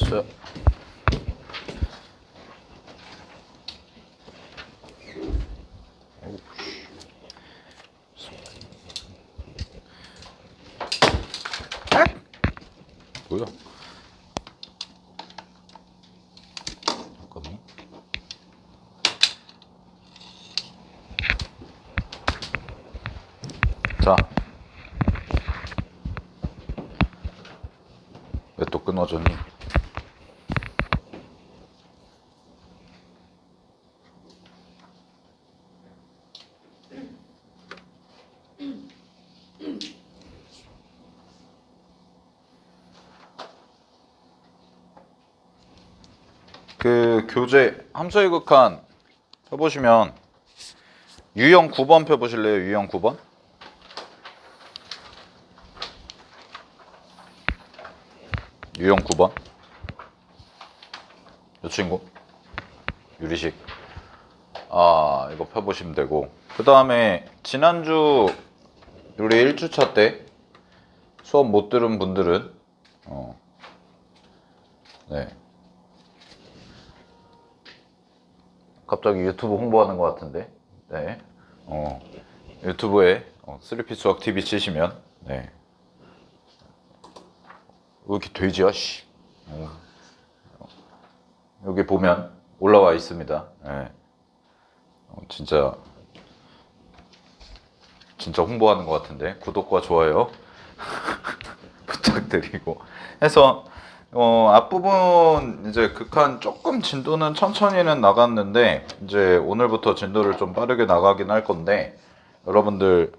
자. 뭐야? 잠깐만. 자, 왜 또 끊어졌니? 그 교재 함수의 극한 펴보시면 유형 9번 펴보실래요? 유형 9번? 유형 9번 이 친구 유리식 이거 펴보시면 되고, 그 다음에 지난주 우리 1주차 때 수업 못 들은 분들은 네, 갑자기 유튜브 홍보하는 것 같은데, 네, 유튜브에 3P 수학 TV 치시면, 네, 왜 이렇게 돼지야, 씨. 여기 보면 올라와 있습니다. 네. 진짜 홍보하는 것 같은데 구독과 좋아요 부탁드리고 해서 앞부분 이제 극한 조금 진도는 천천히는 나갔는데, 이제 오늘부터 진도를 좀 빠르게 나가긴 할 건데, 여러분들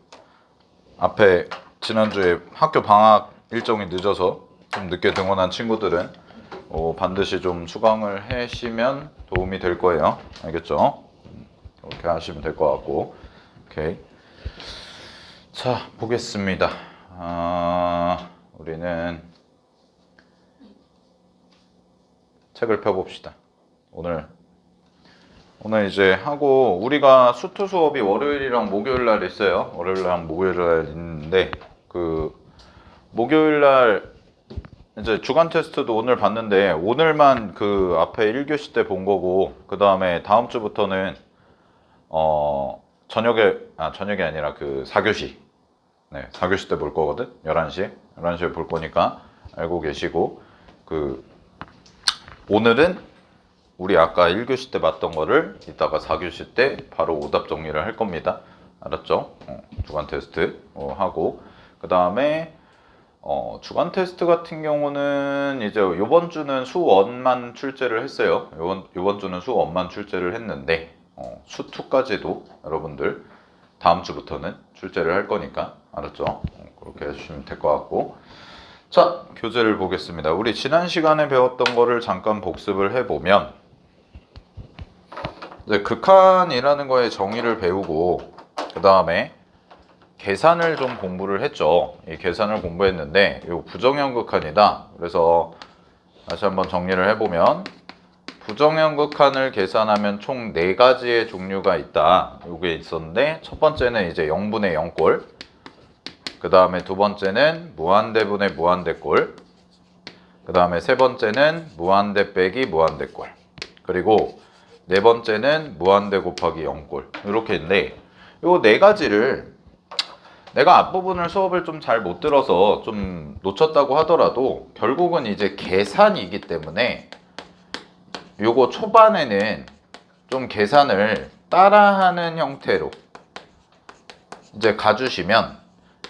앞에 지난주에 학교 방학 일정이 늦어서 좀 늦게 등원한 친구들은 반드시 좀 수강을 하시면 도움이 될 거예요. 알겠죠? 이렇게 하시면 될 것 같고. 오케이. 자, 보겠습니다. 우리는 책을 펴봅시다. 오늘 이제 하고, 우리가 수투 수업이 월요일이랑 목요일 날 있어요. 월요일랑 목요일 날 있는데, 그 목요일 날 이제 주간 테스트도 오늘 봤는데, 오늘만 그 앞에 1교시 때 본 거고, 그 다음에 다음 주부터는 저녁이 아니라 그 4교시, 네, 4교시 때 볼 거거든. 11시에 볼 거니까 알고 계시고, 그 오늘은 우리 아까 1교시 때 봤던 거를 이따가 4교시 때 바로 오답 정리를 할 겁니다. 알았죠? 주간 테스트 하고, 그 다음에 주간 테스트 같은 경우는 이제 요번 주는 수원만 출제를 했어요. 요번 주는 수원만 출제를 했는데, 수2까지도 여러분들 다음 주부터는 출제를 할 거니까, 알았죠? 그렇게 해주시면 될 것 같고. 자, 교재를 보겠습니다. 우리 지난 시간에 배웠던 거를 잠깐 복습을 해보면, 이제 극한이라는 거의 정의를 배우고, 그 다음에 계산을 좀 공부를 했죠. 이 계산을 공부했는데, 이 부정형 극한이다. 그래서 다시 한번 정리를 해보면, 부정형 극한을 계산하면 총 4가지의 종류가 있다. 이게 있었는데, 첫 번째는 이제 0분의 0꼴, 그 다음에 두 번째는 무한대분의 무한대꼴, 그 다음에 세 번째는 무한대 빼기 무한대꼴, 그리고 네 번째는 무한대 곱하기 0꼴. 이렇게 있는데, 이 4가지를 내가 앞부분을 수업을 좀 잘 못 들어서 좀 놓쳤다고 하더라도 결국은 이제 계산이기 때문에, 요거 초반에는 좀 계산을 따라하는 형태로 이제 가주시면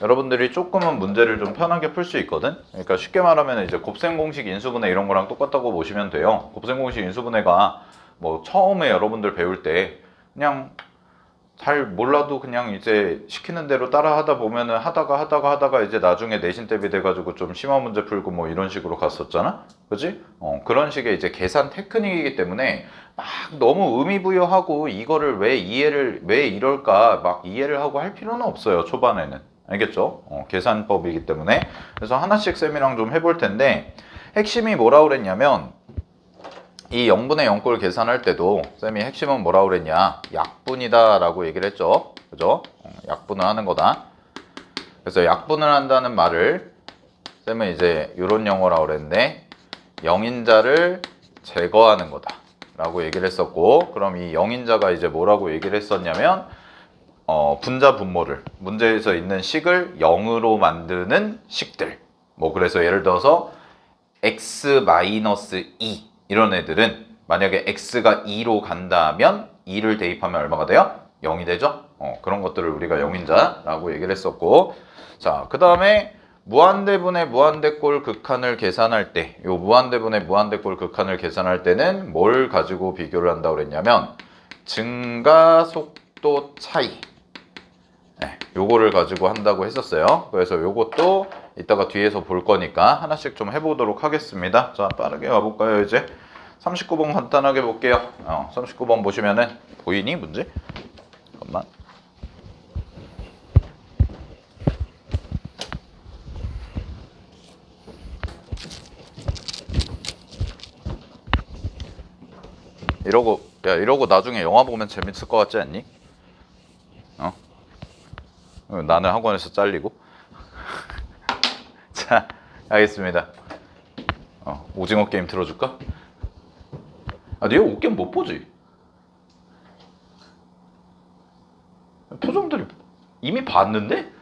여러분들이 조금은 문제를 좀 편하게 풀 수 있거든. 그러니까 쉽게 말하면 이제 곱셈 공식 인수분해 이런 거랑 똑같다고 보시면 돼요. 곱셈 공식 인수분해가 뭐 처음에 여러분들 배울 때 그냥 잘 몰라도 그냥 이제 시키는 대로 따라 하다 보면은 하다가 이제 나중에 내신 대비 돼가지고 좀 심한 문제 풀고 뭐 이런 식으로 갔었잖아? 그지? 그런 식의 이제 계산 테크닉이기 때문에 막 너무 의미부여하고 이거를 왜 이럴까 막 이해를 하고 할 필요는 없어요, 초반에는. 알겠죠? 계산법이기 때문에. 그래서 하나씩 쌤이랑 좀 해볼 텐데, 핵심이 뭐라 그랬냐면, 이 0분의 0꼴 계산할 때도 쌤이 핵심은 뭐라 그랬냐, 약분이다 라고 얘기를 했죠. 그죠? 약분을 하는 거다. 그래서 약분을 한다는 말을 쌤은 이제 이런 영어라고 그랬는데, 영인자를 제거하는 거다 라고 얘기를 했었고, 그럼 이 영인자가 이제 뭐라고 얘기를 했었냐면 분자 분모를, 문제에서 있는 식을 0으로 만드는 식들, 뭐 그래서 예를 들어서 x-2 이런 애들은 만약에 x가 2로 간다면 2를 대입하면 얼마가 돼요? 0이 되죠? 그런 것들을 우리가 영인자라고 얘기를 했었고, 자, 그 다음에 무한대분의 무한대꼴 극한을 계산할 때, 요 무한대분의 무한대꼴 극한을 계산할 때는 뭘 가지고 비교를 한다고 그랬냐면 증가 속도 차이, 네, 요거를 가지고 한다고 했었어요. 그래서 요것도 이따가 뒤에서 볼 거니까 하나씩 좀 해보도록 하겠습니다. 자, 빠르게 가볼까요? 이제 39번 간단하게 볼게요. 39번 보시면은 보이니 문제? 잠깐만. 이러고 나중에 영화 보면 재밌을 것 같지 않니? 나는 학원에서 잘리고. 자, 알겠습니다. 오징어 게임 틀어줄까? 네가 옷게임 못 보지? 표정들이 이미 봤는데?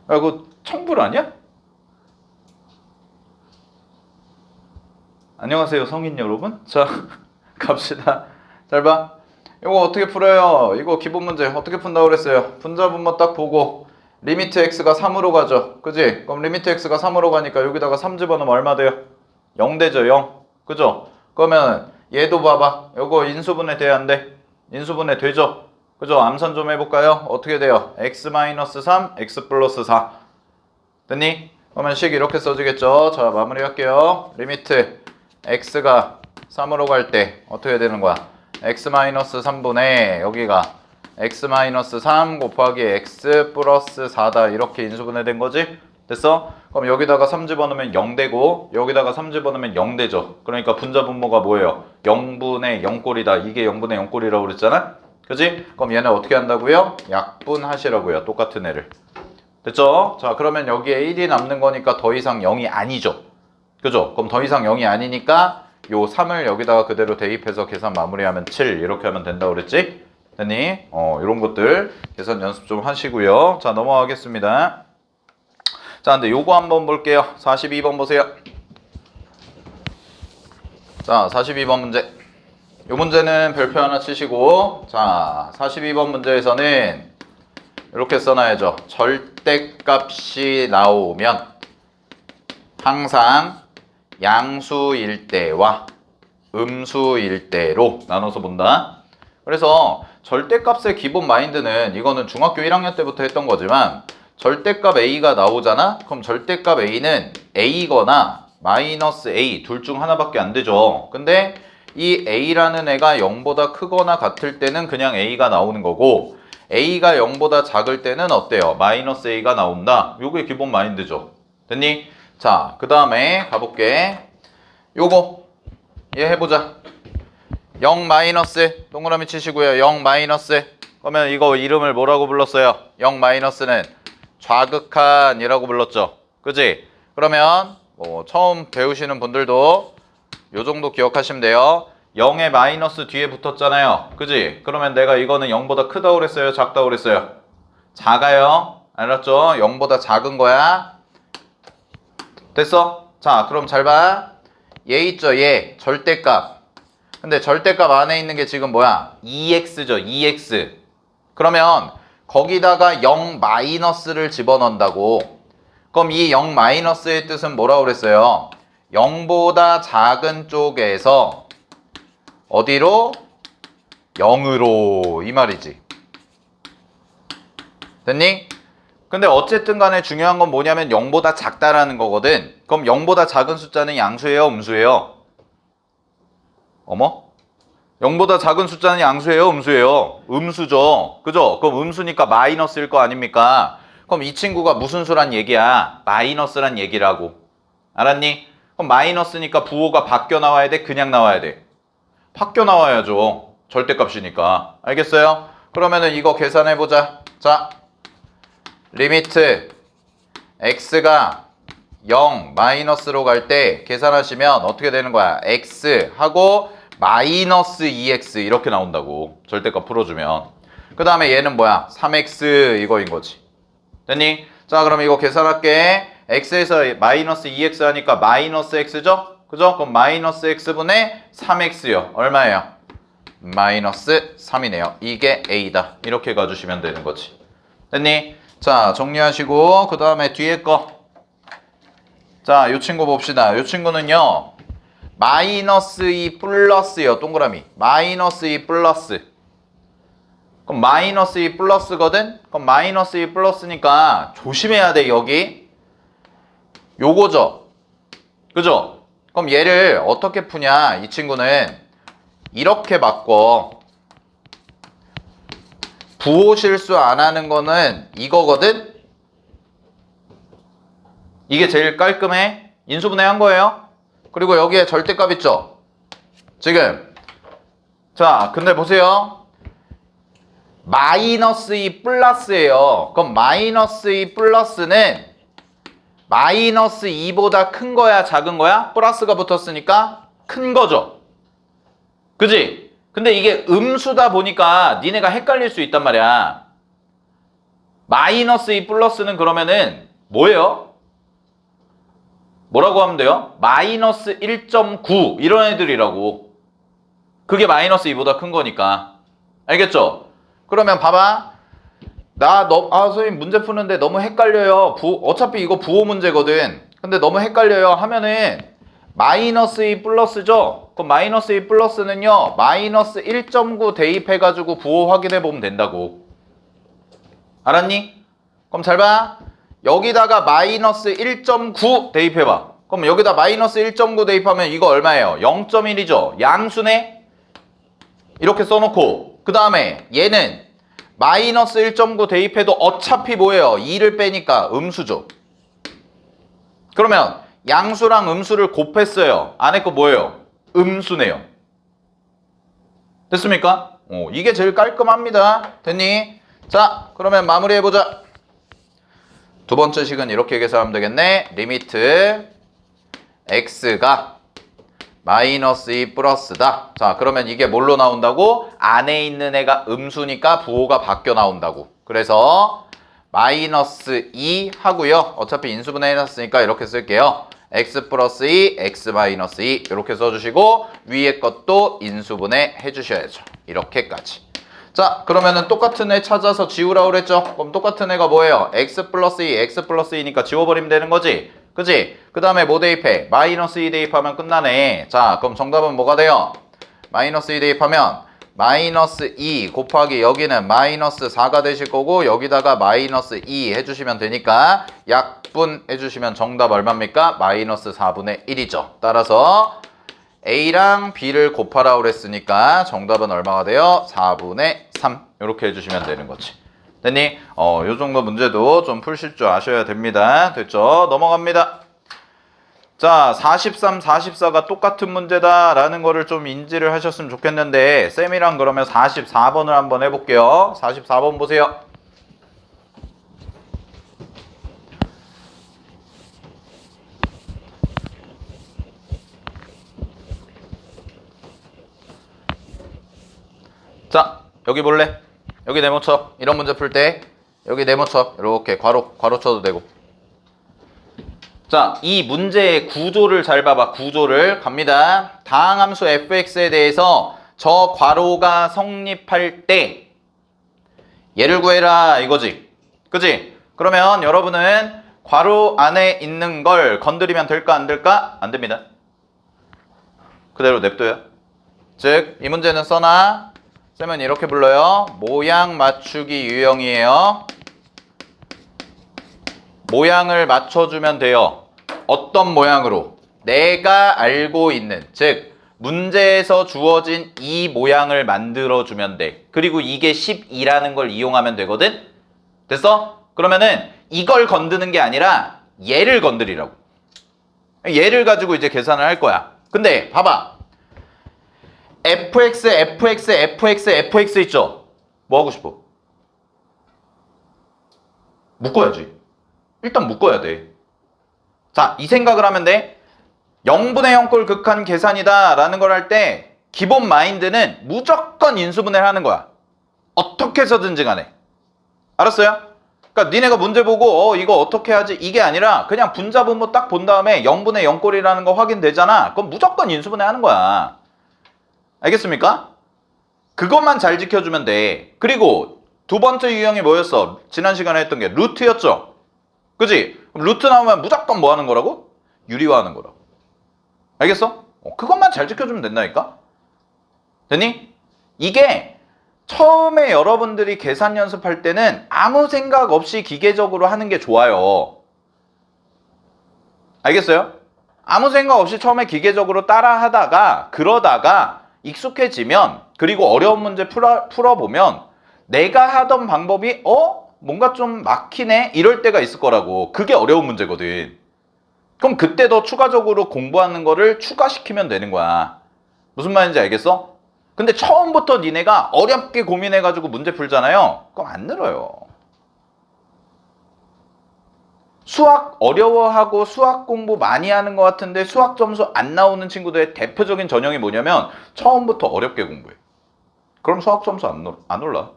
그거 청불 아니야? 안녕하세요, 성인 여러분. 자, 갑시다. 잘 봐. 이거 어떻게 풀어요? 이거 기본 문제 어떻게 푼다고 그랬어요? 분자 분모 딱 보고 리미트 x가 3으로 가죠. 그지? 그럼 리미트 x가 3으로 가니까 여기다가 3 집어넣으면 얼마 돼요? 0 되죠, 0. 그죠? 그러면 얘도 봐봐. 이거 인수분해 돼야 안 돼? 인수분해 되죠? 그죠? 암산 좀 해볼까요? 어떻게 돼요? x-3, x 플러스 4. 됐니? 그러면 식 이렇게 써지겠죠? 자, 마무리할게요. 리미트 x가 3으로 갈 때 어떻게 되는 거야? x-3분의 여기가 x-3 곱하기 x 플러스 4다. 이렇게 인수분해 된 거지? 됐어? 그럼 여기다가 3 집어넣으면 0 되고 여기다가 3 집어넣으면 0 되죠. 그러니까 분자 분모가 뭐예요? 0분의 0꼴이다. 이게 0분의 0꼴이라고 그랬잖아? 그지? 그럼 얘는 어떻게 한다고요? 약분하시라고요. 똑같은 애를. 됐죠? 자, 그러면 여기에 1이 남는 거니까 더 이상 0이 아니죠. 그죠? 그럼 더 이상 0이 아니니까 요 3을 여기다가 그대로 대입해서 계산 마무리하면 7 이렇게 하면 된다고 그랬지? 됐니? 이런 것들 계산 연습 좀 하시고요. 자, 넘어가겠습니다. 자, 근데 요거 한번 볼게요. 42번 보세요. 자, 42번 문제. 요 문제는 별표 하나 치시고, 자, 42번 문제에서는 이렇게 써놔야죠. 절대값이 나오면 항상 양수일 때와 음수일 때로 나눠서 본다. 그래서 절대값의 기본 마인드는 이거는 중학교 1학년 때부터 했던 거지만 절대값 A가 나오잖아? 그럼 절대값 A는 A거나 마이너스 A 둘 중 하나밖에 안 되죠. 근데 이 A라는 애가 0보다 크거나 같을 때는 그냥 A가 나오는 거고 A가 0보다 작을 때는 어때요? 마이너스 A가 나온다. 요게 기본 마인드죠. 됐니? 자, 그 다음에 가볼게. 요거 얘 해보자. 0 마이너스 동그라미 치시고요. 0 마이너스 그러면 이거 이름을 뭐라고 불렀어요? 0 마이너스는 좌극한이라고 불렀죠. 그지? 그러면 뭐 처음 배우시는 분들도 요 정도 기억하시면 돼요. 0의 마이너스 뒤에 붙었잖아요. 그지? 그러면 내가 이거는 0보다 크다고 그랬어요? 작다고 그랬어요? 작아요. 알았죠? 0보다 작은 거야. 됐어? 자, 그럼 잘 봐. 얘 있죠? 얘 절대값. 근데 절대값 안에 있는 게 지금 뭐야? 2x죠. 2x. 그러면 거기다가 0 마이너스를 집어넣는다고. 그럼 이 0 마이너스의 뜻은 뭐라고 그랬어요? 0보다 작은 쪽에서 어디로? 0으로 이 말이지. 됐니? 근데 어쨌든 간에 중요한 건 뭐냐면 0보다 작다라는 거거든. 그럼 0보다 작은 숫자는 양수예요? 음수예요? 어머? 0보다 작은 숫자는 양수예요? 음수예요? 음수죠. 그죠? 그럼 음수니까 마이너스일 거 아닙니까? 그럼 이 친구가 무슨 수란 얘기야? 마이너스란 얘기라고. 알았니? 그럼 마이너스니까 부호가 바뀌어 나와야 돼? 그냥 나와야 돼? 바뀌어 나와야죠. 절대값이니까. 알겠어요? 그러면은 이거 계산해보자. 자, 리미트 x가 0 마이너스로 갈 때 계산하시면 어떻게 되는 거야? x 하고 마이너스 2x 이렇게 나온다고. 절대값 풀어주면. 그 다음에 얘는 뭐야? 3x 이거인 거지. 됐니? 자, 그럼 이거 계산할게. x에서 마이너스 2x 하니까 마이너스 x죠? 그죠? 그럼 마이너스 x분의 3x요. 얼마예요? 마이너스 3이네요. 이게 a다. 이렇게 가주시면 되는 거지. 됐니? 자, 정리하시고 그 다음에 뒤에 거. 자, 이 친구 봅시다. 이 친구는요. 마이너스 2 플러스요. 동그라미. 마이너스 2 플러스. 그럼 마이너스 2 플러스거든? 그럼 마이너스 2 플러스니까 조심해야 돼, 여기. 요거죠? 그죠? 그럼 얘를 어떻게 푸냐? 이 친구는 이렇게 바꿔. 부호 실수 안 하는 거는 이거거든? 이게 제일 깔끔해. 인수분해 한 거예요. 그리고 여기에 절대값 있죠? 지금. 자, 근데 보세요. 마이너스 2 플러스예요. 그럼 마이너스 2 플러스는 마이너스 2보다 큰 거야, 작은 거야? 플러스가 붙었으니까 큰 거죠. 그지? 근데 이게 음수다 보니까 니네가 헷갈릴 수 있단 말이야. 마이너스 2 플러스는 그러면은 뭐예요? 뭐라고 하면 돼요? 마이너스 1.9 이런 애들이라고. 그게 마이너스 2보다 큰 거니까. 알겠죠? 그러면 봐봐. 선생님 문제 푸는데 너무 헷갈려요. 어차피 이거 부호 문제거든. 근데 너무 헷갈려요 하면은 마이너스 2 플러스죠? 그럼 마이너스 2 플러스는요. 마이너스 1.9 대입해가지고 부호 확인해보면 된다고. 알았니? 그럼 잘 봐. 여기다가 마이너스 1.9 대입해봐. 그럼 여기다 마이너스 1.9 대입하면 이거 얼마예요? 0.1이죠? 양수네? 이렇게 써놓고 그 다음에 얘는 마이너스 1.9 대입해도 어차피 뭐예요? 2를 빼니까 음수죠. 그러면 양수랑 음수를 곱했어요. 안에 거 뭐예요? 음수네요. 됐습니까? 이게 제일 깔끔합니다. 됐니? 자, 그러면 마무리해보자. 두 번째 식은 이렇게 계산하면 되겠네. 리미트 x가 마이너스 2 플러스다. 자, 그러면 이게 뭘로 나온다고? 안에 있는 애가 음수니까 부호가 바뀌어 나온다고. 그래서 마이너스 2 하고요. 어차피 인수분해 해놨으니까 이렇게 쓸게요. x 플러스 2, x 마이너스 2 이렇게 써주시고 위에 것도 인수분해 해주셔야죠. 이렇게까지. 자, 그러면은 똑같은 애 찾아서 지우라고 그랬죠? 그럼 똑같은 애가 뭐예요? x 플러스 2, x 플러스 2니까 지워버리면 되는 거지? 그지? 그 다음에 뭐 대입해? 마이너스 2 대입하면 끝나네. 자, 그럼 정답은 뭐가 돼요? 마이너스 2 대입하면 마이너스 2 곱하기 여기는 마이너스 4가 되실 거고 여기다가 마이너스 2 해주시면 되니까 약분 해주시면 정답 얼마입니까? 마이너스 4분의 1이죠. 따라서 A랑 B를 곱하라고 그랬으니까 정답은 얼마가 돼요? 4분의 3 이렇게 해주시면 되는 거지. 됐니? 요 정도 문제도 좀 풀실 줄 아셔야 됩니다. 됐죠? 넘어갑니다. 자, 43, 44가 똑같은 문제다라는 거를 좀 인지를 하셨으면 좋겠는데 쌤이랑 그러면 44번을 한번 해볼게요. 44번 보세요. 자, 여기 볼래? 여기 네모 쳐. 이런 문제 풀 때 여기 네모 쳐. 이렇게 괄호 쳐도 되고. 자, 이 문제의 구조를 잘 봐봐. 구조를 갑니다. 다항함수 fx에 대해서 저 괄호가 성립할 때 얘를 구해라 이거지. 그지? 그러면 여러분은 괄호 안에 있는 걸 건드리면 될까 안 될까? 안 됩니다. 그대로 냅둬요. 즉, 이 문제는 써놔. 쌤은 이렇게 불러요. 모양 맞추기 유형이에요. 모양을 맞춰주면 돼요. 어떤 모양으로? 내가 알고 있는, 즉 문제에서 주어진 이 모양을 만들어주면 돼. 그리고 이게 12라는 걸 이용하면 되거든? 됐어? 그러면은 이걸 건드는 게 아니라 얘를 건드리라고. 얘를 가지고 이제 계산을 할 거야. 근데 봐봐. fx, fx, fx, fx 있죠? 뭐 하고 싶어? 묶어야지. 일단 묶어야 돼. 자, 이 생각을 하면 돼. 0분의 0꼴 극한 계산이다 라는 걸 할 때 기본 마인드는 무조건 인수분해를 하는 거야. 어떻게 해서든지 간에. 알았어요? 그러니까 니네가 문제 보고 이거 어떻게 하지? 이게 아니라 그냥 분자분모 딱 본 다음에 0분의 0꼴이라는 거 확인되잖아. 그럼 무조건 인수분해 하는 거야. 알겠습니까? 그것만 잘 지켜주면 돼. 그리고 두 번째 유형이 뭐였어? 지난 시간에 했던 게 루트였죠? 그지? 그럼 루트 나오면 무조건 뭐 하는 거라고? 유리화하는 거라고. 알겠어? 그것만 잘 지켜주면 된다니까? 됐니? 이게 처음에 여러분들이 계산 연습할 때는 아무 생각 없이 기계적으로 하는 게 좋아요. 알겠어요? 아무 생각 없이 처음에 기계적으로 따라 하다가 그러다가 익숙해지면 그리고 어려운 문제 풀어보면 내가 하던 방법이 뭔가 좀 막히네? 이럴 때가 있을 거라고. 그게 어려운 문제거든. 그럼 그때 더 추가적으로 공부하는 거를 추가시키면 되는 거야. 무슨 말인지 알겠어? 근데 처음부터 니네가 어렵게 고민해가지고 문제 풀잖아요. 그럼 안 늘어요. 수학 어려워하고 수학 공부 많이 하는 것 같은데 수학 점수 안 나오는 친구들의 대표적인 전형이 뭐냐면 처음부터 어렵게 공부해. 그럼 수학 점수 안 올라.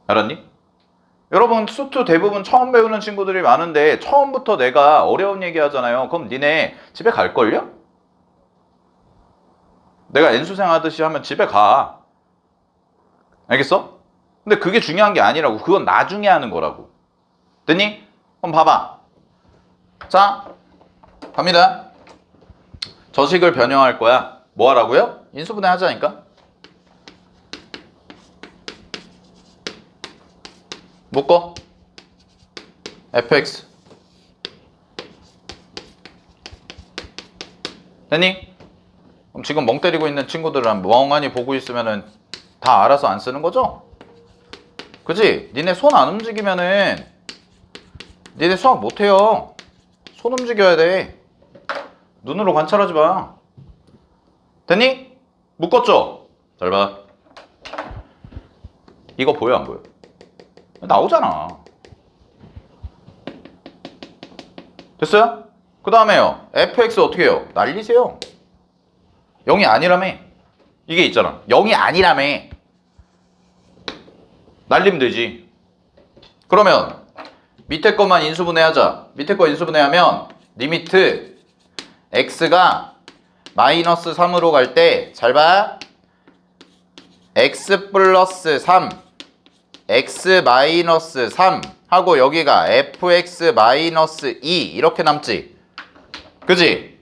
알았니? 여러분 수투 대부분 처음 배우는 친구들이 많은데 처음부터 내가 어려운 얘기 하잖아요. 그럼 니네 집에 갈걸요? 내가 N수생 하듯이 하면 집에 가. 알겠어? 근데 그게 중요한 게 아니라고. 그건 나중에 하는 거라고. 됐니? 그럼 봐봐. 자, 갑니다. 저식을 변형할 거야. 뭐 하라고요? 인수분해 하자니까. 묶어. fx. 됐니? 그럼 지금 멍 때리고 있는 친구들은 멍하니 보고 있으면은 다 알아서 안 쓰는 거죠? 그지? 니네 손 안 움직이면은 니네 수학 못해요. 손 움직여야 돼. 눈으로 관찰하지 마. 됐니? 묶었죠? 잘 봐. 이거 보여 안 보여? 나오잖아. 됐어요? 그 다음에요. fx 어떻게 해요? 날리세요. 0이 아니라며. 이게 있잖아. 0이 아니라며. 날리면 되지. 그러면 밑에 것만 인수분해하자. 밑에 거 인수분해하면 리미트 x가 마이너스 3으로 갈 때 잘 봐. x 플러스 3 x 마이너스 3 하고 여기가 fx 마이너스 2 이렇게 남지. 그지?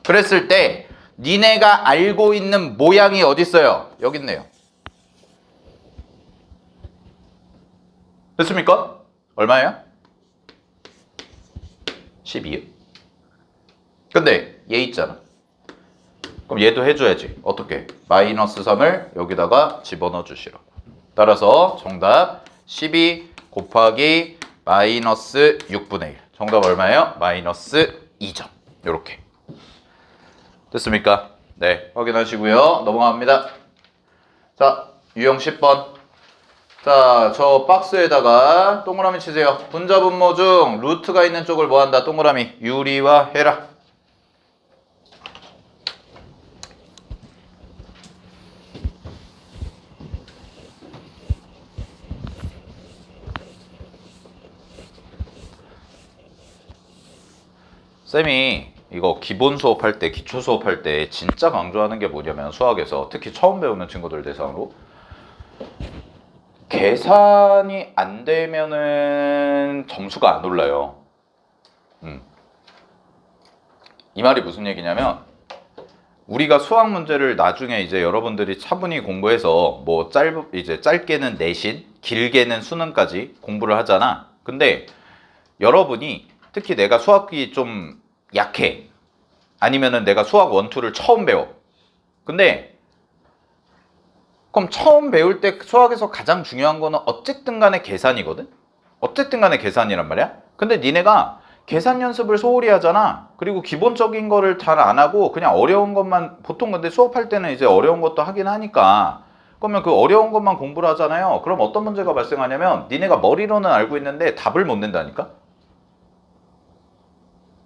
그랬을 때 니네가 알고 있는 모양이 어디 있어요? 여기 있네요. 됐습니까? 얼마예요? 12요. 근데 얘 있잖아. 그럼 얘도 해줘야지. 어떻게? 마이너스 3을 여기다가 집어넣어 주시라고. 따라서 정답 12 곱하기 마이너스 6분의 1. 정답 얼마예요? 마이너스 2점. 요렇게. 됐습니까? 네, 확인하시고요. 넘어갑니다. 자, 유형 10번. 자, 저 박스에다가 동그라미 치세요. 분자분모 중 루트가 있는 쪽을 뭐한다? 동그라미 유리화해라. 쌤이 이거 기본 수업할 때, 기초 수업할 때 진짜 강조하는 게 뭐냐면 수학에서 특히 처음 배우는 친구들 대상으로 계산이 안 되면은 점수가 안 올라요. 이 말이 무슨 얘기냐면 우리가 수학 문제를 나중에 이제 여러분들이 차분히 공부해서 뭐 이제 짧게는 내신, 길게는 수능까지 공부를 하잖아. 근데 여러분이 특히 내가 수학이 좀 약해. 아니면은 내가 수학 1, 2를 처음 배워. 근데 그럼 처음 배울 때 수학에서 가장 중요한 거는 어쨌든 간에 계산이거든? 어쨌든 간에 계산이란 말이야? 근데 니네가 계산 연습을 소홀히 하잖아. 그리고 기본적인 거를 잘 안 하고 그냥 어려운 것만 보통 근데 수업할 때는 이제 어려운 것도 하긴 하니까 그러면 그 어려운 것만 공부를 하잖아요. 그럼 어떤 문제가 발생하냐면 니네가 머리로는 알고 있는데 답을 못 낸다니까?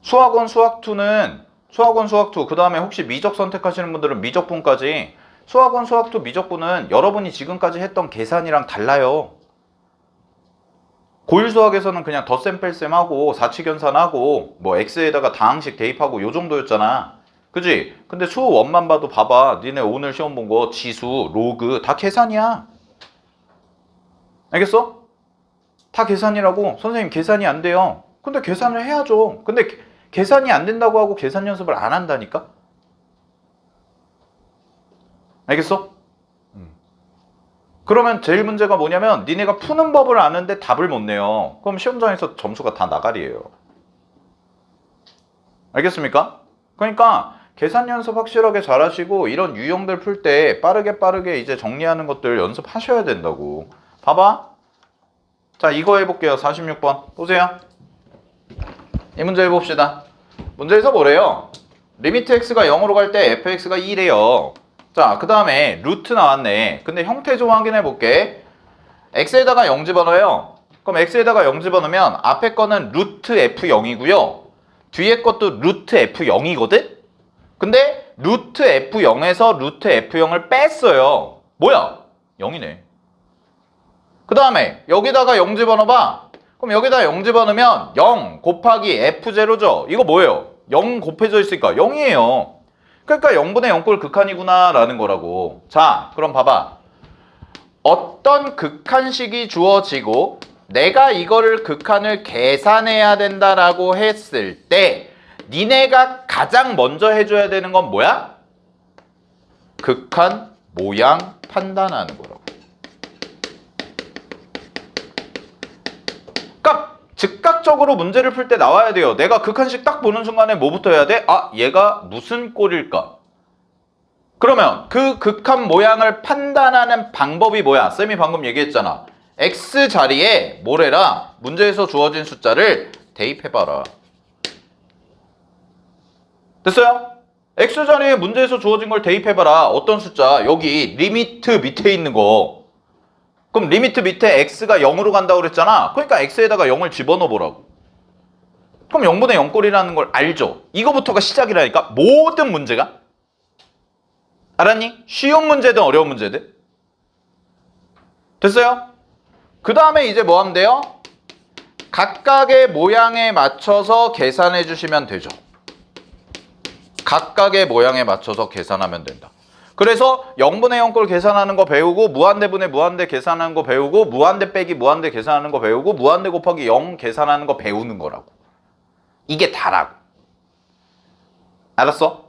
수학원 수학2는 수학원 수학2 그 다음에 혹시 미적 선택하시는 분들은 미적분까지 수학원 수학2 미적분은 여러분이 지금까지 했던 계산이랑 달라요. 고1 수학에서는 그냥 덧셈 뺄셈 하고 사칙연산하고 뭐 x에다가 다항식 대입하고 요 정도였잖아. 그지? 근데 수원만 봐도 봐봐. 니네 오늘 시험 본 거 지수, 로그 다 계산이야. 알겠어? 다 계산이라고. 선생님 계산이 안 돼요. 근데 계산을 해야죠. 근데 계산이 안 된다고 하고 계산 연습을 안 한다니까? 알겠어? 그러면 제일 문제가 뭐냐면 니네가 푸는 법을 아는데 답을 못 내요. 그럼 시험장에서 점수가 다 나가리예요. 알겠습니까? 그러니까 계산 연습 확실하게 잘하시고 이런 유형들 풀 때 빠르게 이제 정리하는 것들 연습하셔야 된다고. 봐봐. 자, 이거 해볼게요. 46번. 보세요. 이 문제 해봅시다. 문제에서 뭐래요? 리미트 x가 0으로 갈 때 fx가 2래요. 자, 그 다음에 루트 나왔네. 근데 형태 좀 확인해 볼게. x에다가 0 집어넣어요. 그럼 x에다가 0 집어넣으면 앞에 거는 루트 f0이고요. 뒤에 것도 루트 f0이거든? 근데 루트 f0에서 루트 f0을 뺐어요. 뭐야? 0이네. 그 다음에 여기다가 0 집어넣어봐. 그럼 여기다 0 집어넣으면 0 곱하기 f0죠. 이거 뭐예요? 0 곱해져 있으니까 0이에요. 그러니까 0분의 0꼴 극한이구나 라는 거라고. 자, 그럼 봐봐. 어떤 극한식이 주어지고 내가 이거를 극한을 계산해야 된다라고 했을 때 니네가 가장 먼저 해줘야 되는 건 뭐야? 극한 모양 판단하는 거라고. 그러니까 즉각적으로 문제를 풀 때 나와야 돼요. 내가 극한식 딱 보는 순간에 뭐부터 해야 돼? 아, 얘가 무슨 꼴일까? 그러면 그 극한 모양을 판단하는 방법이 뭐야? 쌤이 방금 얘기했잖아. x 자리에 뭐래라? 문제에서 주어진 숫자를 대입해봐라. 됐어요? x 자리에 문제에서 주어진 걸 대입해봐라. 어떤 숫자? 여기 리미트 밑에 있는 거. 그럼 리미트 밑에 x가 0으로 간다고 그랬잖아. 그러니까 x에다가 0을 집어넣어 보라고. 그럼 0분의 0꼴이라는 걸 알죠? 이거부터가 시작이라니까. 모든 문제가. 알았니? 쉬운 문제든 어려운 문제든. 됐어요? 그 다음에 이제 뭐 하면 돼요? 각각의 모양에 맞춰서 계산해 주시면 되죠. 각각의 모양에 맞춰서 계산하면 된다. 그래서 0분의 0꼴 계산하는 거 배우고 무한대분의 무한대 계산하는 거 배우고 무한대 빼기 무한대 계산하는 거 배우고 무한대 곱하기 0 계산하는 거 배우는 거라고. 이게 다라고. 알았어?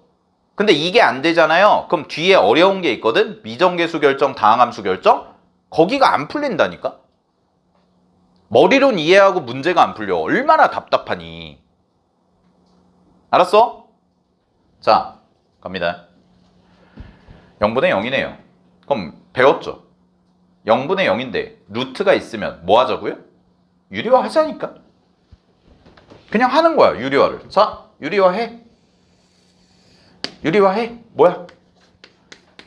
근데 이게 안 되잖아요. 그럼 뒤에 어려운 게 있거든? 미정계수 결정, 다항함수 결정? 거기가 안 풀린다니까? 머리론 이해하고 문제가 안 풀려. 얼마나 답답하니. 알았어? 자, 갑니다. 0분의 0이네요. 그럼 배웠죠? 0분의 0인데 루트가 있으면 뭐 하자고요? 유리화 하자니까. 그냥 하는 거야, 유리화를. 자, 유리화해. 유리화해. 뭐야?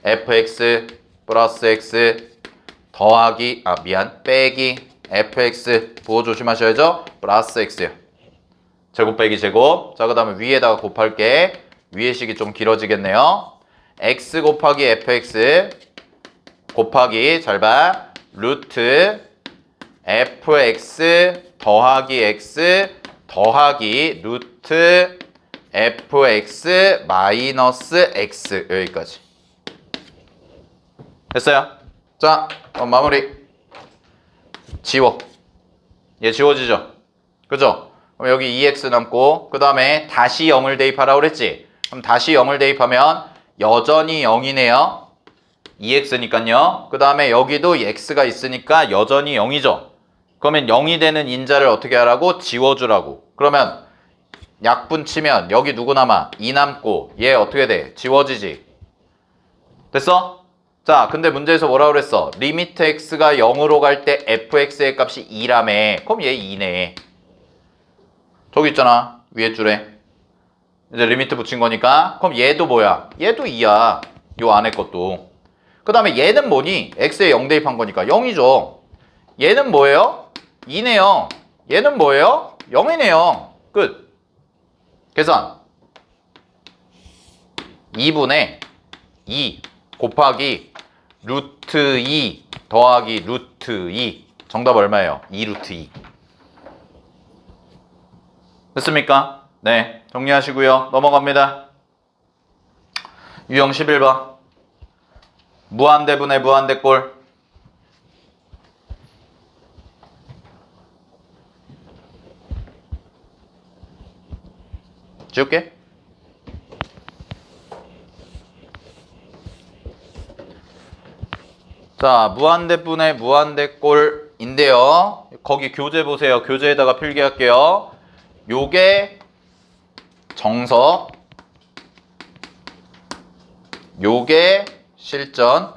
fx 플러스 x 더하기 빼기 fx 부호 조심하셔야죠. 플러스 x요. 제곱 빼기 제곱. 자, 그 다음에 위에다가 곱할게. 위의 식이 좀 길어지겠네요. x 곱하기 fx 곱하기 잘 봐. 루트 fx 더하기 x 더하기 루트 fx 마이너스 x 여기까지. 됐어요? 자, 그럼 마무리. 지워. 얘 지워지죠? 그죠? 그럼 여기 2x 남고 그 다음에 다시 0을 대입하라고 그랬지? 그럼 다시 0을 대입하면 여전히 0이네요. 2x니까요. 그 다음에 여기도 x가 있으니까 여전히 0이죠. 그러면 0이 되는 인자를 어떻게 하라고? 지워주라고. 그러면 약분 치면 여기 누구 남아? 2 남고 얘 어떻게 돼? 지워지지. 됐어? 자, 근데 문제에서 뭐라고 그랬어? 리미트 x가 0으로 갈 때 fx의 값이 2라며. 그럼 얘 2네. 저기 있잖아. 위에 줄에. 이제 리미트 붙인 거니까. 그럼 얘도 뭐야? 얘도 2야. 요 안에 것도. 그 다음에 얘는 뭐니? x에 0 대입한 거니까 0이죠. 얘는 뭐예요? 2네요. 얘는 뭐예요? 0이네요. 끝. 계산 2분의 2 곱하기 루트 2 더하기 루트 2 정답 얼마예요? 2 루트 2 됐습니까? 네, 정리하시고요. 넘어갑니다. 유형 11번 무한대분의 무한대꼴 지울게. 자, 무한대분의 무한대꼴인데요. 거기 교재 보세요. 교재에다가 필기할게요. 요게 정석, 요게 실전.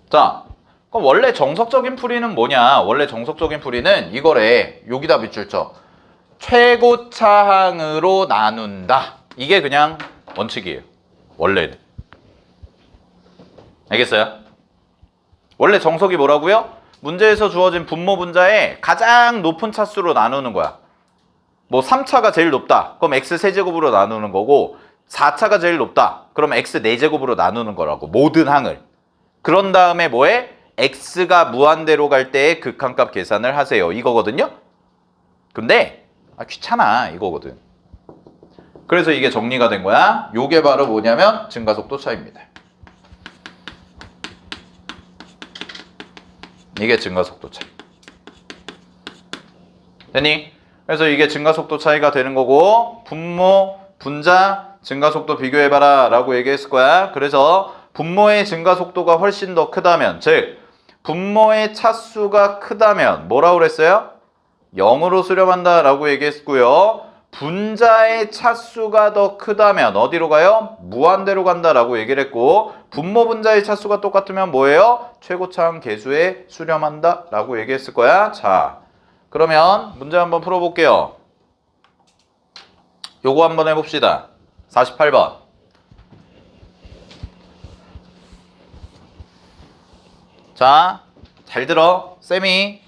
자, 그럼 원래 정석적인 풀이는 뭐냐? 원래 정석적인 풀이는 이거래. 여기다 밑줄 쳐. 최고차항으로 나눈다. 이게 그냥 원칙이에요. 원래는. 알겠어요? 원래 정석이 뭐라고요? 문제에서 주어진 분모 분자의 가장 높은 차수로 나누는 거야. 뭐 3차가 제일 높다. 그럼 x 세제곱으로 나누는 거고 4차가 제일 높다. 그럼 x 4제곱으로 나누는 거라고. 모든 항을. 그런 다음에 뭐해? x가 무한대로 갈 때의 극한값 계산을 하세요. 이거거든요. 근데 귀찮아. 이거거든. 그래서 이게 정리가 된 거야. 요게 바로 뭐냐면 증가속도 차이입니다. 이게 증가속도 차이. 됐니? 그래서 이게 증가속도 차이가 되는 거고 분모, 분자, 증가속도 비교해봐라 라고 얘기했을 거야. 그래서 분모의 증가속도가 훨씬 더 크다면, 즉 분모의 차수가 크다면 뭐라고 그랬어요? 0으로 수렴한다 라고 얘기했고요. 분자의 차수가 더 크다면 어디로 가요? 무한대로 간다 라고 얘기를 했고, 분모 분자의 차수가 똑같으면 뭐예요? 최고차항 계수에 수렴한다 라고 얘기했을 거야. 자, 그러면 문제 한번 풀어볼게요. 요거 한번 해봅시다. 48번. 자, 잘 들어. 쌤이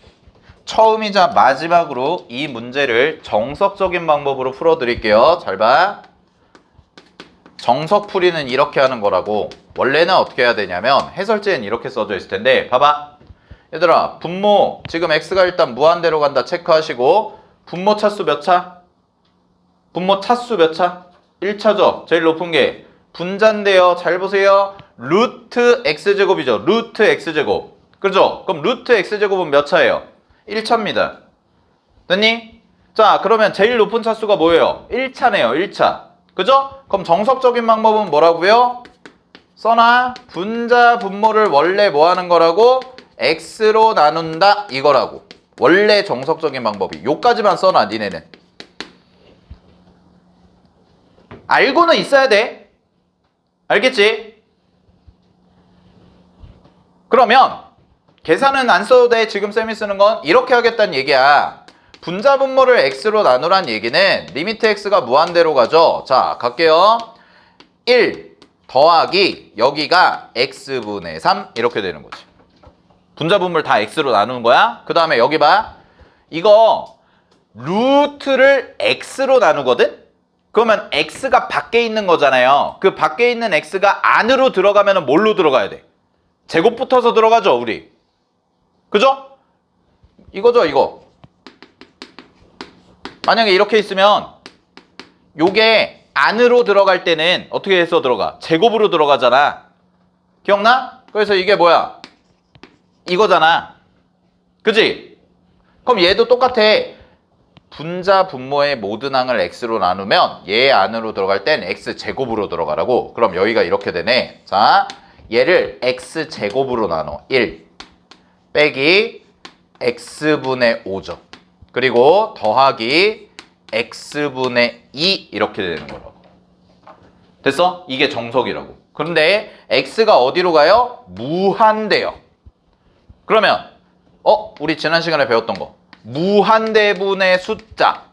처음이자 마지막으로 이 문제를 정석적인 방법으로 풀어드릴게요. 잘 봐. 정석 풀이는 이렇게 하는 거라고. 원래는 어떻게 해야 되냐면 해설지엔 이렇게 써져 있을 텐데 봐봐. 얘들아, 분모 지금 x가 일단 무한대로 간다 체크하시고, 분모 차수 몇 차? 분모 차수 몇 차? 1차죠. 제일 높은 게 분자인데요. 잘 보세요. 루트 x제곱이죠. 루트 x제곱. 그죠? 그럼 루트 x제곱은 몇 차예요? 1차입니다. 됐니? 자, 그러면 제일 높은 차수가 뭐예요? 1차네요. 1차. 그죠? 그럼 정석적인 방법은 뭐라고요? 써놔. 분자 분모를 원래 뭐 하는 거라고? x로 나눈다 이거라고. 원래 정석적인 방법이. 요까지만 써놔 니네는. 알고는 있어야 돼. 알겠지? 그러면 계산은 안 써도 돼. 지금 쌤이 쓰는 건 이렇게 하겠다는 얘기야. 분자 분모를 x로 나누란 얘기는 리미트 x가 무한대로 가죠. 자, 갈게요. 1 더하기 여기가 x분의 3 이렇게 되는 거지. 분자 분모를 다 x로 나누는 거야. 그 다음에 여기 봐. 이거 루트를 x로 나누거든? 그러면 x가 밖에 있는 거잖아요. 그 밖에 있는 x가 안으로 들어가면 뭘로 들어가야 돼? 제곱 붙어서 들어가죠, 우리. 그죠? 이거죠, 이거. 만약에 이렇게 있으면 요게 안으로 들어갈 때는 어떻게 해서 들어가? 제곱으로 들어가잖아. 기억나? 그래서 이게 뭐야? 이거잖아. 그지? 그럼 얘도 똑같아. 분자 분모의 모든 항을 x로 나누면 얘 안으로 들어갈 땐 x제곱으로 들어가라고. 그럼 여기가 이렇게 되네. 자, 얘를 x제곱으로 나눠. 1 빼기 x분의 5죠. 그리고 더하기 x분의 2 이렇게 되는 거라고. 됐어? 이게 정석이라고. 그런데 x가 어디로 가요? 무한대요. 그러면 우리 지난 시간에 배웠던 거 무한대분의 숫자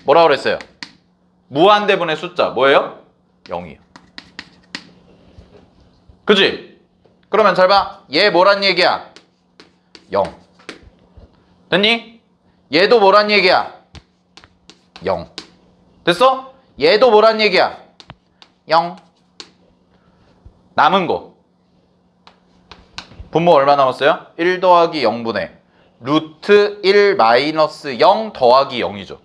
뭐라 그랬어요? 무한대분의 숫자 뭐예요? 0이에요. 그치? 그러면 잘 봐. 얘 뭐란 얘기야? 0. 됐니? 얘도 뭐란 얘기야? 0. 됐어? 얘도 뭐란 얘기야? 0. 남은 거. 분모 얼마 남았어요? 1 더하기 0분의 루트 1 마이너스 0 더하기 0이죠.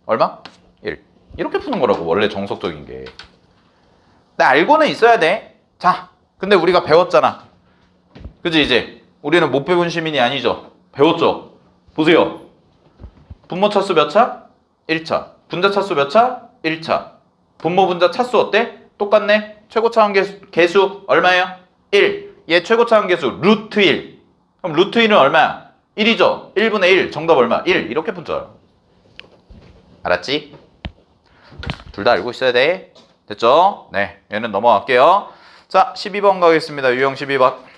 얼마? 1. 이렇게 푸는 거라고, 원래 정석적인 게. 근데 알고는 있어야 돼. 자, 근데 우리가 배웠잖아. 그지, 이제? 우리는 못 배운 시민이 아니죠. 배웠죠? 보세요. 분모 차수 몇 차? 1차. 분자 차수 몇 차? 1차. 분모 분자 차수 어때? 똑같네. 최고차 함계수 얼마예요? 1. 얘 최고차 함계수 루트 1. 그럼 루트 1은 얼마야? 1이죠. 1분의 1. 정답 얼마? 1. 이렇게 푼죠. 알았지? 둘 다 알고 있어야 돼. 됐죠? 네. 얘는 넘어갈게요. 자, 12번 가겠습니다. 유형 12번.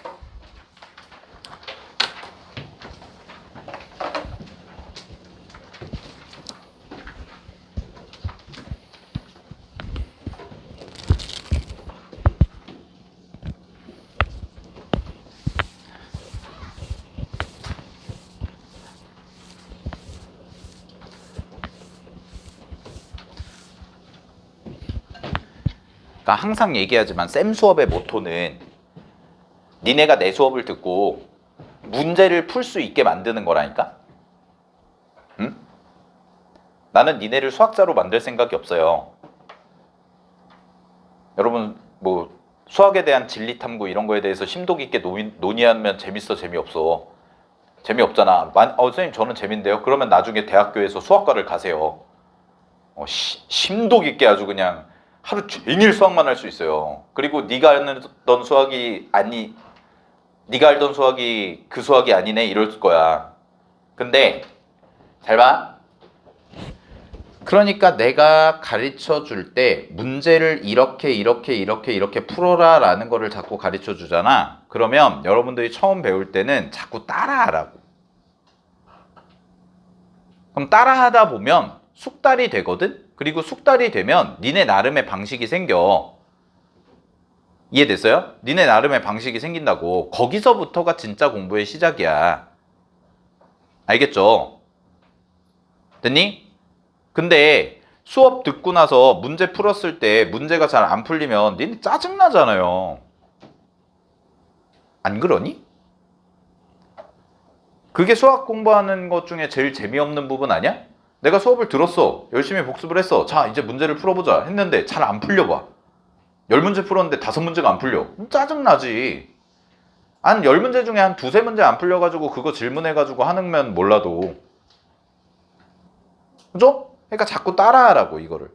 그러니까 항상 얘기하지만 쌤 수업의 모토는 니네가 내 수업을 듣고 문제를 풀 수 있게 만드는 거라니까? 응? 나는 니네를 수학자로 만들 생각이 없어요. 여러분 뭐 수학에 대한 진리 탐구 이런 거에 대해서 심도 깊게 논의하면 재밌어, 재미없어? 재미없잖아. 선생님 저는 재밌는데요. 그러면 나중에 대학교에서 수학과를 가세요. 심도 깊게 아주 그냥 하루 종일 수학만 할 수 있어요. 그리고 네가 알던 수학이 그 수학이 아니네 이럴 거야. 근데 잘 봐. 그러니까 내가 가르쳐 줄 때 문제를 이렇게 풀어라 라는 거를 자꾸 가르쳐 주잖아. 그러면 여러분들이 처음 배울 때는 자꾸 따라하라고. 그럼 따라하다 보면 숙달이 되거든? 그리고 숙달이 되면 니네 나름의 방식이 생겨. 이해됐어요? 니네 나름의 방식이 생긴다고. 거기서부터가 진짜 공부의 시작이야. 알겠죠? 됐니? 근데 수업 듣고 나서 문제 풀었을 때 문제가 잘 안 풀리면 니네 짜증나잖아요. 안 그러니? 그게 수학 공부하는 것 중에 제일 재미없는 부분 아니야? 내가 수업을 들었어. 열심히 복습을 했어. 자, 이제 문제를 풀어보자 했는데 잘 안 풀려봐. 10문제 풀었는데 5문제가 안 풀려. 짜증나지. 한 10문제 중에 한 2-3문제 안 풀려가지고 그거 질문해가지고 하는 몰라도. 그죠? 그러니까 자꾸 따라하라고 이거를.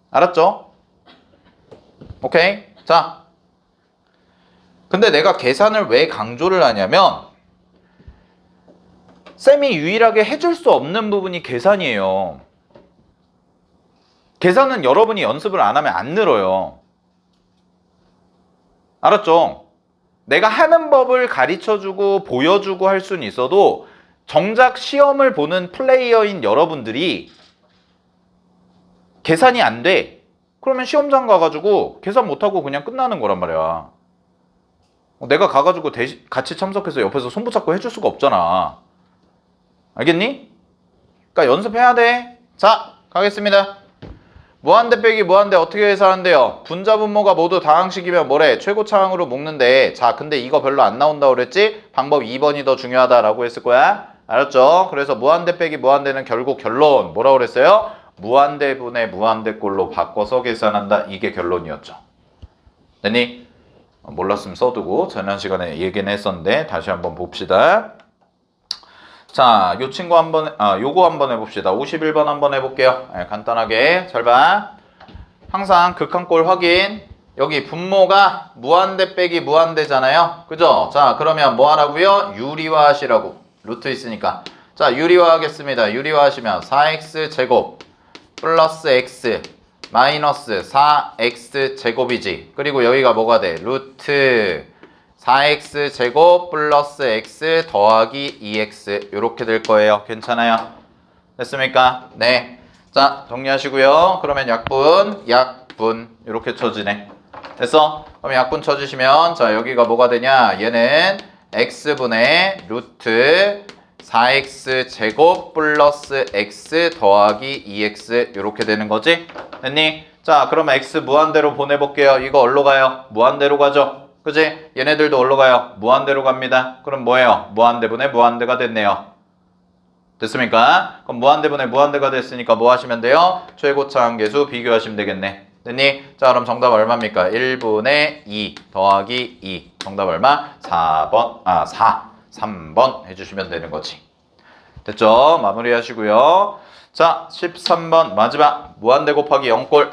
알았죠? 오케이? 자, 근데 내가 계산을 왜 강조를 하냐면 쌤이 유일하게 해줄 수 없는 부분이 계산이에요. 계산은 여러분이 연습을 안 하면 안 늘어요. 알았죠? 내가 하는 법을 가르쳐주고 보여주고 할 수는 있어도 정작 시험을 보는 플레이어인 여러분들이 계산이 안 돼. 그러면 시험장 가가지고 계산 못하고 그냥 끝나는 거란 말이야. 내가 가가지고 같이 참석해서 옆에서 손 붙잡고 해줄 수가 없잖아. 알겠니? 그러니까 연습해야 돼. 자, 가겠습니다. 무한대 빼기 무한대 어떻게 계산한대요? 분자 분모가 모두 다항식이면 뭐래? 최고차항으로 묶는데. 자, 근데 이거 별로 안 나온다고 그랬지? 방법 2번이 더 중요하다라고 했을 거야. 알았죠? 그래서 무한대 빼기 무한대는 결국 결론 뭐라고 그랬어요? 무한대분의 무한대꼴로 바꿔서 계산한다. 이게 결론이었죠. 됐니? 몰랐으면 써두고 지난 시간에 얘기는 했었는데 다시 한번 봅시다. 자, 요 친구 요거 한번 해봅시다. 51번 한번 해볼게요. 네, 간단하게. 잘 봐. 항상 극한꼴 확인. 여기 분모가 무한대 빼기 무한대잖아요. 그죠? 자, 그러면 뭐 하라고요? 유리화 하시라고. 루트 있으니까. 자, 유리화 하겠습니다. 유리화 하시면 4x 제곱 플러스 x 마이너스 4x 제곱이지. 그리고 여기가 뭐가 돼? 루트 4x 제곱 플러스 x 더하기 2x 이렇게 될 거예요. 괜찮아요? 됐습니까? 네. 자, 정리하시고요. 그러면 약분 이렇게 쳐지네. 됐어? 그럼 약분 쳐주시면 자, 여기가 뭐가 되냐? 얘는 x분의 루트 4x 제곱 플러스 x 더하기 2x 이렇게 되는 거지? 됐니? 자, 그러면 x 무한대로 보내볼게요. 이거 어디로 가요? 무한대로 가죠? 그지? 얘네들도 어디로 가요? 무한대로 갑니다. 그럼 뭐예요? 무한대분의 무한대가 됐네요. 됐습니까? 그럼 무한대분의 무한대가 됐으니까 뭐 하시면 돼요? 최고차 한계수 비교하시면 되겠네. 됐니? 자, 그럼 정답 얼마입니까? 1분의 2 더하기 2. 정답 얼마? 4번, 3번 해주시면 되는 거지. 됐죠? 마무리 하시고요. 자, 13번 마지막 무한대 곱하기 0꼴.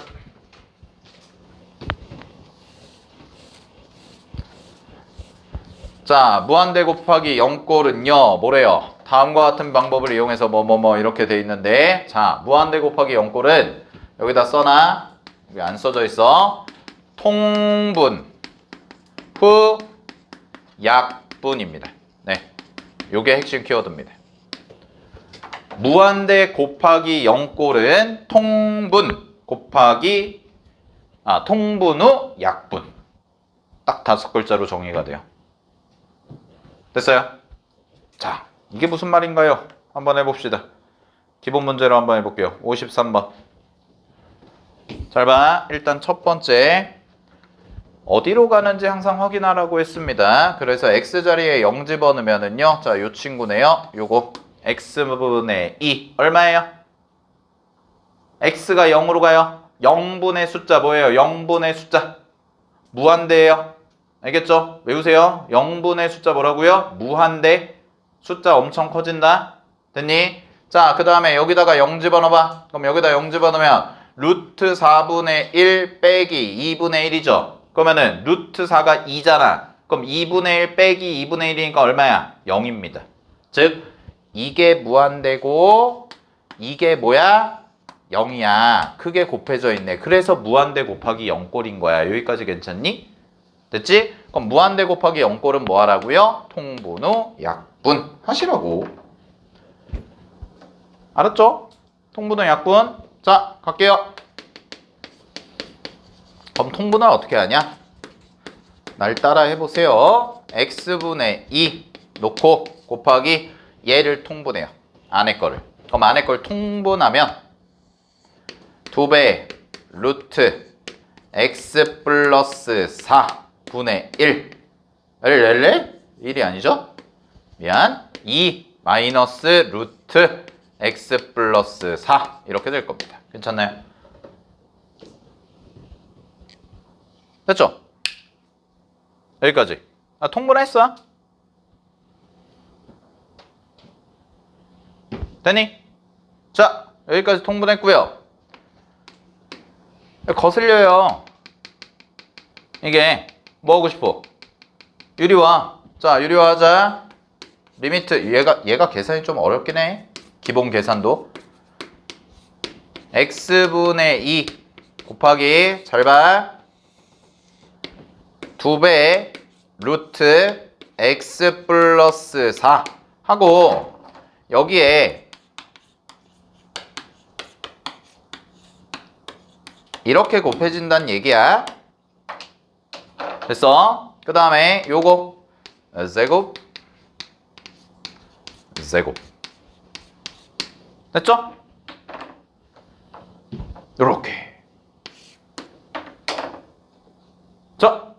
자, 무한대 곱하기 0꼴은요, 뭐래요? 다음과 같은 방법을 이용해서 이렇게 돼 있는데, 자, 무한대 곱하기 0꼴은 여기다 써놔. 여기 안 써져 있어. 통분 후 약분입니다. 네, 요게 핵심 키워드입니다. 무한대 곱하기 0꼴은 통분 곱하기 통분 후 약분. 딱 5글자로 정의가 돼요. 됐어요? 자, 이게 무슨 말인가요? 한번 해봅시다. 기본 문제로 한번 해볼게요. 53번. 잘 봐. 일단 첫 번째. 어디로 가는지 항상 확인하라고 했습니다. 그래서 x자리에 0 집어넣으면은요. 자, 요 친구네요. 요거 x분의 2. 얼마예요? x가 0으로 가요. 0분의 숫자 뭐예요? 0분의 숫자. 무한대예요. 알겠죠? 외우세요. 0분의 숫자 뭐라고요? 무한대. 숫자 엄청 커진다. 됐니? 자, 그 다음에 여기다가 0 집어넣어봐. 그럼 여기다 0 집어넣으면 루트 4분의 1 빼기 2분의 1이죠. 그러면은 루트 4가 2잖아. 그럼 2분의 1 빼기 2분의 1이니까 얼마야? 0입니다. 즉 이게 무한대고 이게 뭐야? 0이야. 크게 곱해져 있네. 그래서 무한대 곱하기 0꼴인 거야. 여기까지 괜찮니? 됐지? 그럼 무한대 곱하기 0꼴은 뭐 하라고요? 통분 후 약분 하시라고. 알았죠? 통분 후 약분. 자, 갈게요. 그럼 통분을 어떻게 하냐? 날 따라 해보세요. x분의 2 놓고 곱하기 얘를 통분해요. 안에 거를. 그럼 안에 걸 통분하면 2배 루트 x 플러스 4분의 1. 렐렐레? 1이 아니죠? 미안. 2 마이너스 루트 x 플러스 4 이렇게 될 겁니다. 괜찮나요? 됐죠? 여기까지. 통분했어? 됐니? 자, 여기까지 통분했고요. 거슬려요. 이게 뭐 하고 싶어? 유리화. 자, 유리화 하자. 리미트. 얘가 계산이 좀 어렵긴 해. 기본 계산도. x분의 2 곱하기 잘 봐. 2배 루트 x 플러스 4 하고 여기에 이렇게 곱해진다는 얘기야. 됐어? 그 다음에 요거 제곱 됐죠? 요렇게. 자,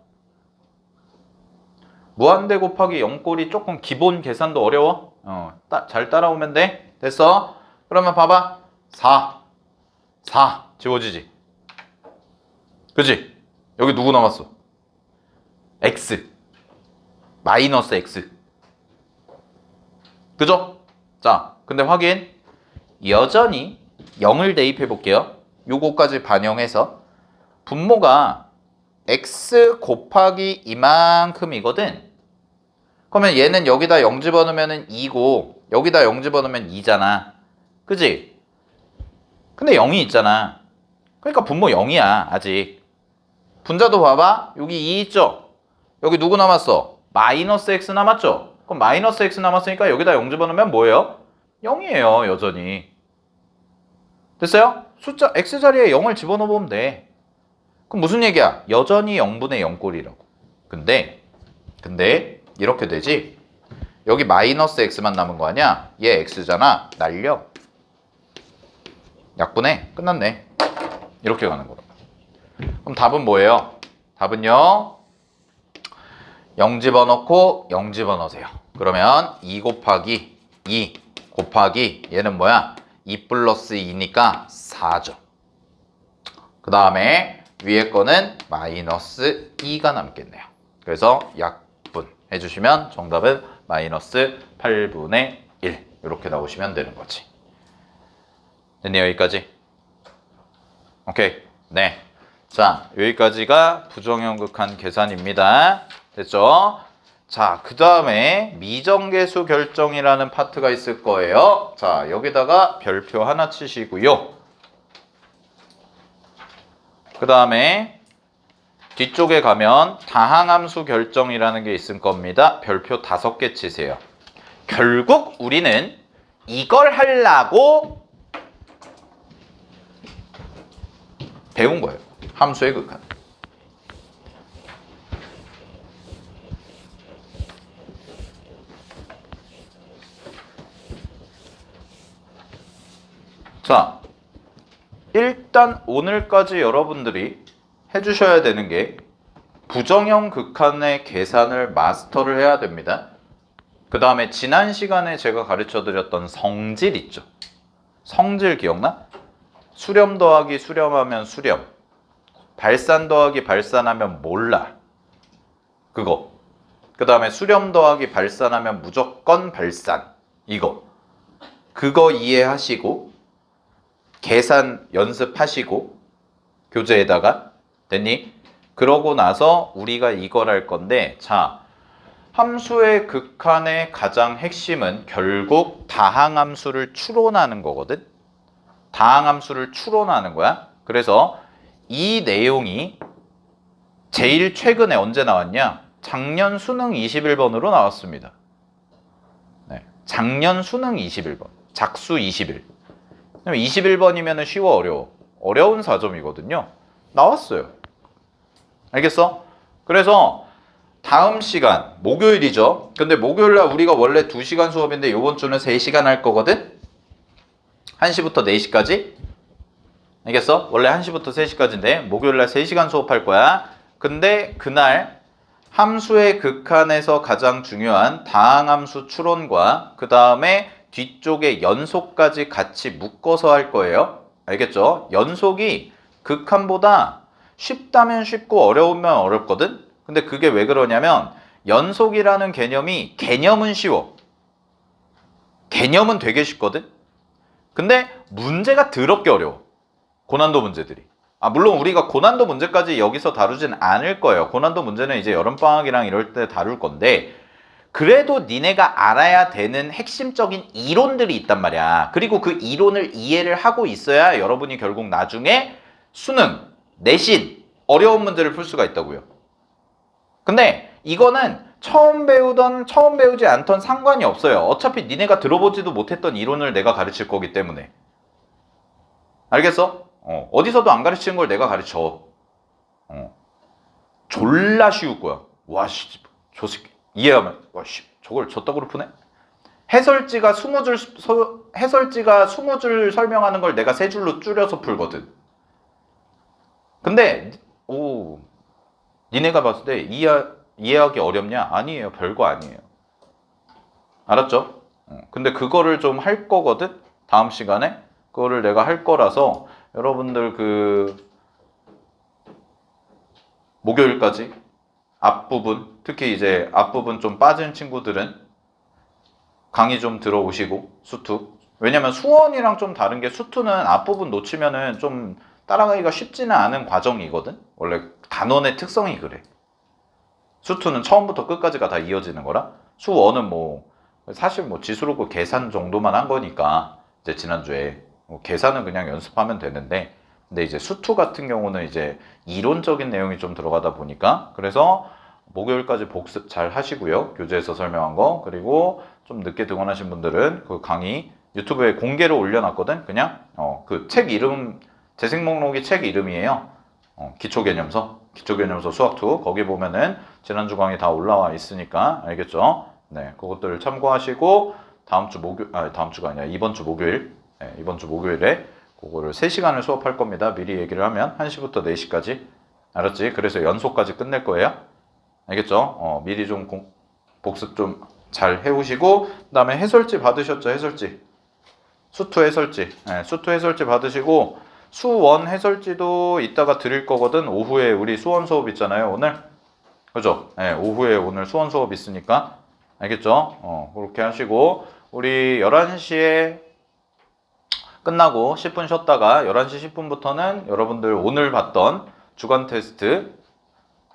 무한대 곱하기 0꼴이 조금 기본 계산도 어려워. 잘 따라오면 돼. 됐어? 그러면 봐봐. 4 지워지지. 그치? 여기 누구 남았어? x 마이너스 x. 그죠? 자, 근데 확인. 여전히 0을 대입해 볼게요. 요거까지 반영해서 분모가 x 곱하기 이만큼이거든. 그러면 얘는 여기다 0 집어넣으면 2고 여기다 0 집어넣으면 2잖아. 그지? 근데 0이 있잖아. 그러니까 분모 0이야 아직. 분자도 봐봐. 여기 2 있죠? 여기 누구 남았어? 마이너스 x 남았죠? 그럼 마이너스 x 남았으니까 여기다 0 집어넣으면 뭐예요? 0이에요 여전히. 됐어요? 숫자 x자리에 0을 집어넣어보면 돼. 그럼 무슨 얘기야? 여전히 0분의 0꼴이라고. 근데 이렇게 되지. 여기 마이너스 x만 남은 거 아니야? 얘 x잖아. 날려. 약분해. 끝났네. 이렇게 가는 거라. 그럼 답은 뭐예요? 답은요. 0 집어넣고 0 집어넣으세요. 그러면 2 곱하기 2 곱하기 얘는 뭐야? 2 플러스 2니까 4죠. 그 다음에 위에 거는 마이너스 2가 남겠네요. 그래서 약분 해주시면 정답은 마이너스 8분의 1 이렇게 나오시면 되는 거지. 됐네요. 여기까지. 오케이. 네. 자, 여기까지가 부정형극한 계산입니다. 됐죠? 자, 그 다음에 미정계수 결정이라는 파트가 있을 거예요. 자, 여기다가 별표 하나 치시고요. 그 다음에 뒤쪽에 가면 다항함수 결정이라는 게 있을 겁니다. 별표 5개 치세요. 결국 우리는 이걸 하려고 배운 거예요. 함수의 극한. 자, 일단 오늘까지 여러분들이 해주셔야 되는 게 부정형 극한의 계산을 마스터를 해야 됩니다. 그 다음에 지난 시간에 제가 가르쳐드렸던 성질 있죠. 성질 기억나? 수렴 더하기 수렴하면 수렴, 발산 더하기 발산하면 몰라. 그거. 그 다음에 수렴 더하기 발산하면 무조건 발산. 이거. 그거 이해하시고 계산 연습하시고 교재에다가 됐니? 그러고 나서 우리가 이걸 할 건데, 자, 함수의 극한의 가장 핵심은 결국 다항함수를 추론하는 거거든. 다항함수를 추론하는 거야. 그래서 이 내용이 제일 최근에 언제 나왔냐? 작년 수능 21번으로 나왔습니다. 네, 작년 수능 21번. 작수 21. 21번이면 쉬워 어려워? 어려운 4점이거든요. 나왔어요. 알겠어? 그래서 다음 시간 목요일이죠. 근데 목요일날 우리가 원래 2시간 수업인데 이번 주는 3시간 할 거거든. 1시부터 4시까지. 알겠어? 원래 1시부터 3시까지인데 목요일날 3시간 수업할 거야. 근데 그날 함수의 극한에서 가장 중요한 다항함수 추론과 그 다음에 뒤쪽에 연속까지 같이 묶어서 할 거예요. 알겠죠? 연속이 극한보다 쉽다면 쉽고 어려우면 어렵거든? 근데 그게 왜 그러냐면 연속이라는 개념은 쉬워. 개념은 되게 쉽거든? 근데 문제가 더럽게 어려워. 고난도 문제들이. 물론 우리가 고난도 문제까지 여기서 다루진 않을 거예요. 고난도 문제는 이제 여름방학이랑 이럴 때 다룰 건데 그래도 니네가 알아야 되는 핵심적인 이론들이 있단 말이야. 그리고 그 이론을 이해를 하고 있어야 여러분이 결국 나중에 수능, 내신, 어려운 문제를 풀 수가 있다고요. 근데 이거는 처음 배우지 않던 상관이 없어요. 어차피 니네가 들어보지도 못했던 이론을 내가 가르칠 거기 때문에. 알겠어? 어디서도 안 가르치는 걸 내가 가르쳐. 졸라 쉬울 거야. 와, 씨, 저 새끼. 이해하면, 와, 씨, 저걸 저떡으로 푸네? 해설지가 20줄 설명하는 걸 내가 3줄로 줄여서 풀거든. 근데, 니네가 봤을 때 이해하기 어렵냐? 아니에요. 별거 아니에요. 알았죠? 근데 그거를 좀 할 거거든? 다음 시간에? 그거를 내가 할 거라서 여러분들 목요일까지 앞부분, 특히 이제 앞부분 좀 빠진 친구들은 강의 좀 들어오시고 수투. 왜냐면 수원이랑 좀 다른 게 수투는 앞부분 놓치면은 좀 따라가기가 쉽지는 않은 과정이거든. 원래 단원의 특성이 그래. 수투는 처음부터 끝까지가 다 이어지는 거라. 수원은 사실 지수로고 계산 정도만 한 거니까 이제 지난주에 계산은 그냥 연습하면 되는데, 근데 이제 수투 같은 경우는 이제 이론적인 내용이 좀 들어가다 보니까, 그래서 목요일까지 복습 잘 하시고요. 교재에서 설명한 거. 그리고 좀 늦게 등원하신 분들은 그 강의 유튜브에 공개로 올려놨거든. 그냥 그 책 이름, 재생 목록이 책 이름이에요. 기초개념서 수학2. 거기 보면은 지난주 강의 다 올라와 있으니까 알겠죠? 네, 그것들을 참고하시고 다음 주 다음 주가 아니라 이번 주 목요일, 네, 이번 주 목요일에 그거를 3시간을 수업할 겁니다. 미리 얘기를 하면 1시부터 4시까지. 알았지? 그래서 연속까지 끝낼 거예요. 알겠죠? 미리 좀 복습 좀 잘 해오시고 그다음에 해설지 받으셨죠? 해설지. 수투 해설지. 네, 수투 해설지 받으시고 수원 해설지도 이따가 드릴 거거든. 오후에 우리 수원 수업 있잖아요, 오늘. 그죠? 네, 오후에 오늘 수원 수업 있으니까. 알겠죠? 그렇게 하시고 우리 11시에 끝나고 10분 쉬었다가 11시 10분부터는 여러분들 오늘 봤던 주간 테스트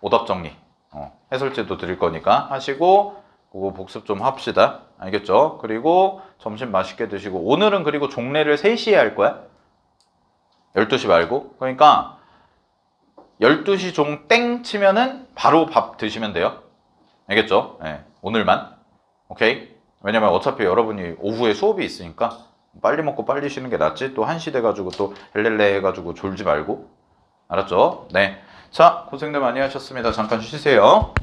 오답 정리 해설지도 드릴 거니까 하시고 그거 복습 좀 합시다. 알겠죠? 그리고 점심 맛있게 드시고 오늘은 그리고 종례를 3시에 할 거야. 12시 말고. 그러니까 12시 종 땡 치면은 바로 밥 드시면 돼요. 알겠죠? 네, 오늘만. 오케이? 왜냐면 어차피 여러분이 오후에 수업이 있으니까 빨리 먹고 빨리 쉬는 게 낫지. 또 1시 돼가지고 또 헬렐레 해가지고 졸지 말고. 알았죠? 네. 자, 고생들 많이 하셨습니다. 잠깐 쉬세요.